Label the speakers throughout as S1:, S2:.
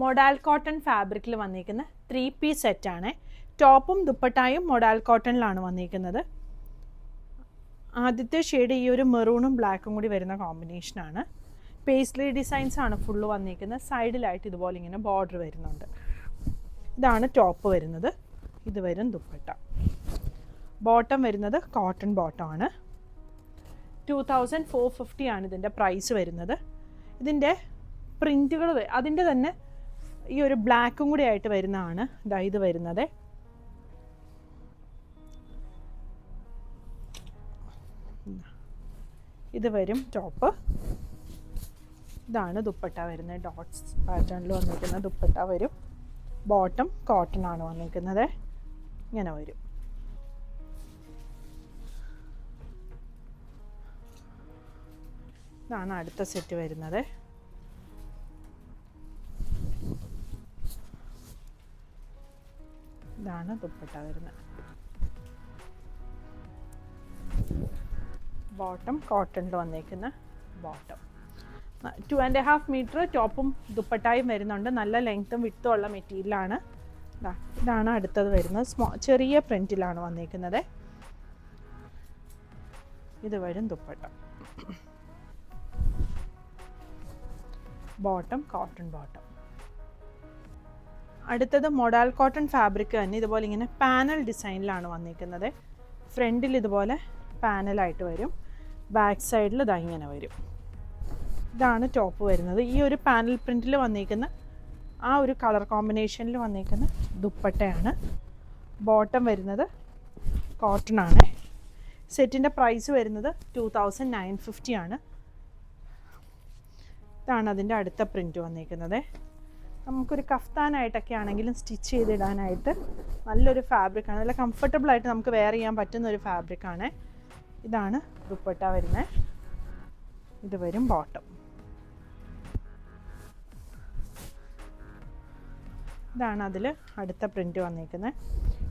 S1: Modal cotton ഫാബ്രിക്കിൽ വന്നിരിക്കുന്ന 3-piece സെറ്റാണ്. ടോപ്പും ദുപ്പട്ടായും മൊഡാൽ കോട്ടണിലാണ് വന്നിരിക്കുന്നത്. ആദ്യത്തെ ഷെയ്ഡ് ഈ ഒരു മെറൂണും ബ്ലാക്കും കൂടി വരുന്ന കോമ്പിനേഷനാണ്. പേസ്ലി ഡിസൈൻസ് ആണ് ഫുള്ള് വന്നിരിക്കുന്നത്. സൈഡിലായിട്ട് ഇതുപോലെ ഇങ്ങനെ ബോർഡർ വരുന്നുണ്ട്. ഇതാണ് ടോപ്പ് വരുന്നത്. ഇത് വരും ദുപ്പട്ട. ബോട്ടം വരുന്നത് കോട്ടൺ ബോട്ടമാണ്. 2450 ആണ് ഇതിൻ്റെ പ്രൈസ് വരുന്നത്. ഇതിൻ്റെ പ്രിൻറ്റുകൾ അതിൻ്റെ തന്നെ ഈ ഒരു ബ്ലാക്കും കൂടി ആയിട്ട് വരുന്നതാണ് ഇത് വരുന്നത്. ഇത് വരും ടോപ്പ്. ഇതാണ് ദുപ്പട്ട വരുന്നത്. ഡോട്ട്സ് പാറ്റേണിൽ വന്നിരിക്കുന്ന ദുപ്പട്ട വരും. ബോട്ടം കോട്ടൺ ആണ് വന്നിരിക്കുന്നത്. ഇങ്ങനെ വരും. ഇതാണ് അടുത്ത സെറ്റ് വരുന്നത്. ഇതാണ് ദുപ്പട്ട വരുന്നത്. ബോട്ടം കോട്ടണിൽ വന്നേക്കുന്ന ബോട്ടം. 2.5 മീറ്റർ ടോപ്പും ദുപ്പട്ടായും വരുന്നുണ്ട്. നല്ല ലെങ്ത്തും വിട്ടും ഉള്ള മെറ്റീരിയലാണ്. ഇതാണ് അടുത്തത് വരുന്നത്. ചെറിയ പ്രിൻറ്റിലാണ് വന്നേക്കുന്നത്. ഇത് വരും ദുപ്പട്ട. Bottom cotton bottom. അടുത്തത് മൊഡാൽ കോട്ടൺ ഫാബ്രിക് തന്നെ ഇതുപോലെ ഇങ്ങനെ പാനൽ ഡിസൈനിലാണ് വന്നിരിക്കുന്നത്. ഫ്രണ്ടിൽ ഇതുപോലെ പാനലായിട്ട് വരും. ബാക്ക് സൈഡിൽ ഇതാ ഇങ്ങനെ വരും. ഇതാണ് ടോപ്പ് വരുന്നത്. ഈ ഒരു പാനൽ പ്രിൻറ്റിൽ വന്നിരിക്കുന്ന ആ ഒരു കളർ കോമ്പിനേഷനിൽ വന്നിരിക്കുന്ന ദുപ്പട്ടയാണ്. ബോട്ടം വരുന്നത് കോട്ടൺ ആണ്. സെറ്റിൻ്റെ പ്രൈസ് വരുന്നത് 2950 ആണ്. ഇതാണ് അതിൻ്റെ അടുത്ത പ്രിൻറ്റ് വന്നിരിക്കുന്നത്. നമുക്കൊരു കഫ്താനായിട്ടൊക്കെ ആണെങ്കിലും സ്റ്റിച്ച് ചെയ്തിടാനായിട്ട് നല്ലൊരു ഫാബ്രിക്കാണ്. നല്ല കംഫർട്ടബിളായിട്ട് നമുക്ക് വെയർ ചെയ്യാൻ പറ്റുന്ന ഒരു ഫാബ്രിക്കാണ്. ഇതാണ് ദുപ്പട്ട വരുന്നത്. ഇത് വരും ബോട്ടം. ഇതാണ് അതിൽ അടുത്ത പ്രിൻറ്റ് വന്നിരിക്കുന്നത്.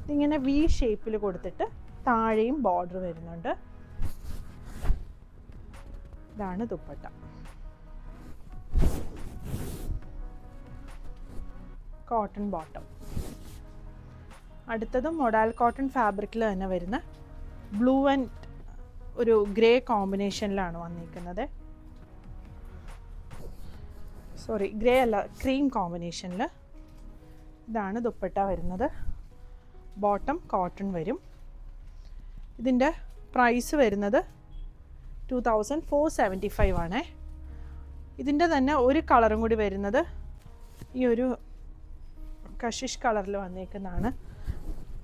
S1: ഇതിങ്ങനെ വി ഷേപ്പിൽ കൊടുത്തിട്ട് താഴെയും ബോർഡർ വരുന്നുണ്ട്. ഇതാണ് ദുപ്പട്ട. Cotton bottom. അടുത്തത് മൊഡാൽ കോട്ടൺ ഫാബ്രിക്കിൽ തന്നെ വരുന്ന ബ്ലൂ ആൻഡ് ഒരു ഗ്രേ കോമ്പിനേഷനിലാണ് വന്നിരിക്കുന്നത്. സോറി, ഗ്രേ അല്ല, ക്രീം കോമ്പിനേഷനിൽ. ഇതാണ് ദുപ്പട്ട വരുന്നത്. ബോട്ടം കോട്ടൺ വരും. ഇതിൻ്റെ പ്രൈസ് വരുന്നത് 2475 ആണേ. ഇതിൻ്റെ തന്നെ ഒരു കളറും കൂടി വരുന്നത് ഈ ഒരു കഷിഷ് കളറിൽ വന്നേക്കുന്നതാണ്.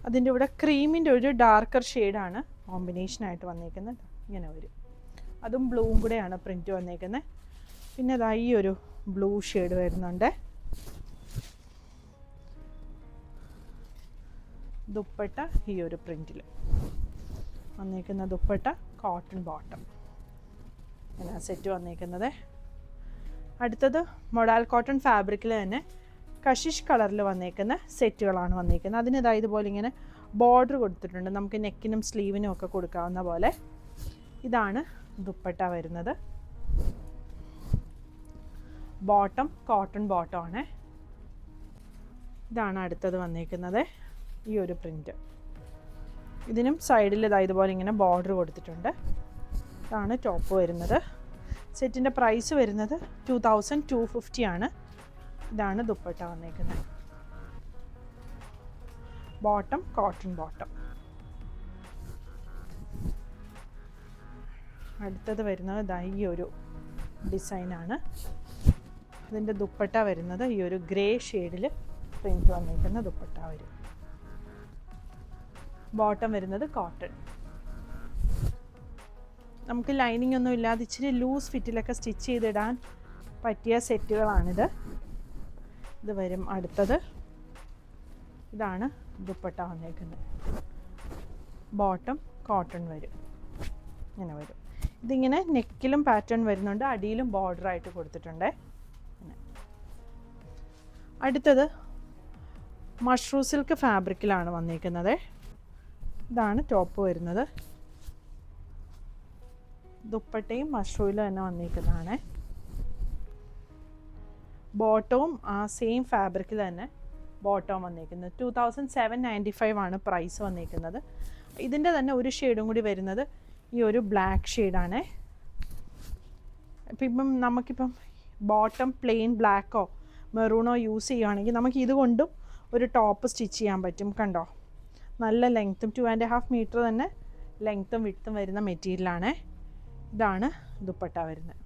S1: അതിൻ്റെ ഇവിടെ ക്രീമിൻ്റെ ഒരു ഡാർക്കർ ഷെയ്ഡാണ് കോമ്പിനേഷനായിട്ട് വന്നേക്കുന്നത്. ഇങ്ങനെ വരും. അതും ബ്ലൂവും കൂടെയാണ് പ്രിൻറ്റ് വന്നേക്കുന്നത്. പിന്നെ അതാ ഈ ഒരു ബ്ലൂ ഷെയ്ഡ് വരുന്നുണ്ട്. ദുപ്പട്ട ഈ ഒരു പ്രിൻറ്റിൽ വന്നേക്കുന്ന ദുപ്പട്ട കോട്ടൺ ബോട്ടം. ഇങ്ങനെ സെറ്റ് വന്നേക്കുന്നത്. അടുത്തത് മൊഡാൽ കോട്ടൺ ഫാബ്രിക്കിൽ തന്നെ കഷിഷ് കളറിൽ വന്നേക്കുന്ന സെറ്റുകളാണ് വന്നേക്കുന്നത്. അതിന് ഇതുപോലെ ഇങ്ങനെ ബോർഡർ കൊടുത്തിട്ടുണ്ട്. നമുക്ക് നെക്കിനും സ്ലീവിനും ഒക്കെ കൊടുക്കാവുന്ന പോലെ. ഇതാണ് ദുപ്പട്ട വരുന്നത്. ബോട്ടം കോട്ടൺ ബോട്ടം ആണ്. ഇതാണ് അടുത്തത് വന്നേക്കുന്നത്. ഈ ഒരു പ്രിൻറ്റ്. ഇതിനും സൈഡിൽ ഇതുപോലെ ഇങ്ങനെ ബോർഡർ കൊടുത്തിട്ടുണ്ട്. ഇതാണ് ടോപ്പ് വരുന്നത്. സെറ്റിൻ്റെ പ്രൈസ് വരുന്നത് 2250 ആണ്. ഇതാണ് ദുപ്പട്ട വന്നേക്കുന്നത്. Bottom cotton bottom. അടുത്തത് വരുന്നത് ഈ ഒരു ഡിസൈനാണ്. ഇതിൻ്റെ ദുപ്പട്ട വരുന്നത് ഈ ഒരു ഗ്രേ ഷെയ്ഡിൽ പ്രിൻറ്റ് വന്നിരിക്കുന്ന ദുപ്പട്ട വരും. ബോട്ടം വരുന്നത് കോട്ടൺ. നമുക്ക് ലൈനിങ് ഒന്നും ഇല്ലാതെ ഇച്ചിരി ലൂസ് ഫിറ്റിലൊക്കെ സ്റ്റിച്ച് ചെയ്തിടാൻ പറ്റിയ സെറ്റുകളാണിത്. ഇത് വരും അടുത്തത്. ഇതാണ് ദുപ്പട്ട വന്നേക്കുന്നത്. ബോട്ടം കോട്ടൺ വരും. ഇങ്ങനെ വരും. ഇതിങ്ങനെ നെക്കിലും പാറ്റേൺ വരുന്നുണ്ട്. അടിയിലും ബോർഡറായിട്ട് കൊടുത്തിട്ടുണ്ട്. അടുത്തത് മഷ്റൂം സിൽക്ക് ഫാബ്രിക്കിലാണ് വന്നിരിക്കുന്നത്. ഇതാണ് ടോപ്പ് വരുന്നത്. ദുപ്പട്ടയും മഷ്റൂമിൽ തന്നെ വന്നിരിക്കുന്നതാണ്. ബോട്ടവും ആ സെയിം ഫാബ്രിക്കിൽ തന്നെ ബോട്ടവും വന്നിരിക്കുന്നത്. 2795 ആണ് പ്രൈസ് വന്നിരിക്കുന്നത്. ഇതിൻ്റെ തന്നെ ഒരു ഷെയ്ഡും കൂടി വരുന്നത് ഈ ഒരു ബ്ലാക്ക് ഷെയ്ഡാണേ. ഇപ്പം നമുക്കിപ്പം ബോട്ടം പ്ലെയിൻ ബ്ലാക്കോ മെറൂണോ യൂസ് ചെയ്യുകയാണെങ്കിൽ നമുക്ക് ഇതുകൊണ്ടും ഒരു ടോപ്പ് സ്റ്റിച്ച് ചെയ്യാൻ പറ്റും. കണ്ടോ, നല്ല ലെങ്ത്തും 2.5 മീറ്റർ തന്നെ ലെങ്ത്തും വിഡ്ത്തും വരുന്ന മെറ്റീരിയലാണേ. ഇതാണ് ദുപ്പട്ട വരുന്നത്.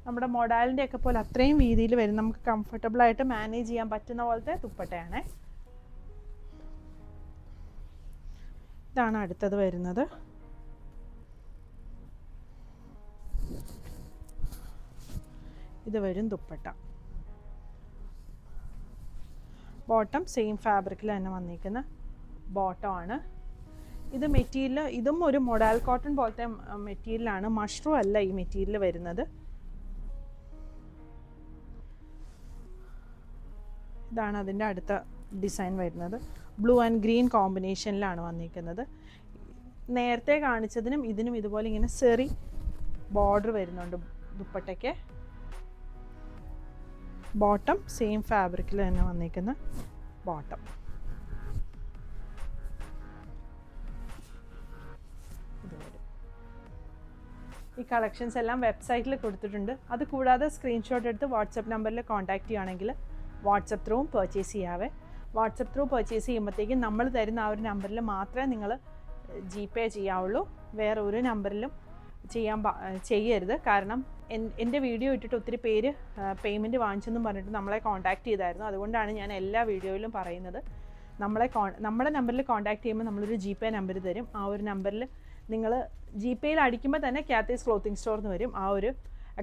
S1: നമ്മുടെ മൊഡാലിൻ്റെ ഒക്കെ പോലെ അത്രയും വീതിയിൽ വരും, നമുക്ക് കംഫർട്ടബിളായിട്ട് മാനേജ് ചെയ്യാൻ പറ്റുന്ന പോലത്തെ ദുപ്പട്ടയാണേ. ഇതാണ് അടുത്തത് വരുന്നത്. ഇത് വരും ദുപ്പട്ട. ബോട്ടം സെയിം ഫാബ്രിക്കിൽ തന്നെ വന്നിരിക്കുന്ന ബോട്ടം ആണ്. ഇത് മെറ്റീരിയൽ, ഇതും ഒരു മൊഡാൽ കോട്ടൺ പോലത്തെ മെറ്റീരിയലാണ്, മഷ്റൂം അല്ല ഈ മെറ്റീരിയൽ വരുന്നത്. ഇതാണ് അതിൻ്റെ അടുത്ത ഡിസൈൻ വരുന്നത്. ബ്ലൂ ആൻഡ് ഗ്രീൻ കോമ്പിനേഷനിലാണ് വന്നിരിക്കുന്നത്. നേരത്തെ കാണിച്ചതിനും ഇതിനും ഇതുപോലെ ഇങ്ങനെ സെറി ബോർഡർ വരുന്നുണ്ട് ദുപ്പട്ടയ്ക്ക്. ബോട്ടം സെയിം ഫാബ്രിക്കിൽ തന്നെ വന്നിരിക്കുന്ന ബോട്ടം. ഈ കളക്ഷൻസ് എല്ലാം വെബ്സൈറ്റിൽ കൊടുത്തിട്ടുണ്ട്. അത് കൂടാതെ സ്ക്രീൻഷോട്ട് എടുത്ത് വാട്സപ്പ് നമ്പറിൽ കോൺടാക്റ്റ് ചെയ്യുകയാണെങ്കിൽ വാട്സപ്പ് ത്രൂവും പർച്ചേസ് ചെയ്യാവേ. വാട്സപ്പ് ത്രൂ പർച്ചേസ് ചെയ്യുമ്പോഴത്തേക്കും നമ്മൾ തരുന്ന ആ ഒരു നമ്പറിൽ മാത്രമേ നിങ്ങൾ GPay ചെയ്യാവുള്ളൂ. വേറെ ഒരു നമ്പറിലും ചെയ്യരുത്. കാരണം എൻ്റെ വീഡിയോ ഇട്ടിട്ട് ഒത്തിരി പേര് പേയ്മെൻറ്റ് വാങ്ങിച്ചെന്നും പറഞ്ഞിട്ട് നമ്മളെ കോൺടാക്റ്റ് ചെയ്തായിരുന്നു. അതുകൊണ്ടാണ് ഞാൻ എല്ലാ വീഡിയോയിലും പറയുന്നത്, നമ്മുടെ നമ്പറിൽ കോൺടാക്റ്റ് ചെയ്യുമ്പോൾ നമ്മളൊരു GPay നമ്പർ തരും. ആ ഒരു നമ്പറിൽ നിങ്ങൾ GPayയിൽ അടിക്കുമ്പോൾ തന്നെ കാത്തീസ് ക്ലോത്തിങ് സ്റ്റോർ എന്ന് വരും. ആ ഒരു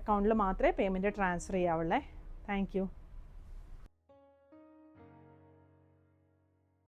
S1: അക്കൗണ്ടിൽ മാത്രമേ പേയ്മെൻറ്റ് ട്രാൻസ്ഫർ ചെയ്യാവുള്ളേ. Thank U.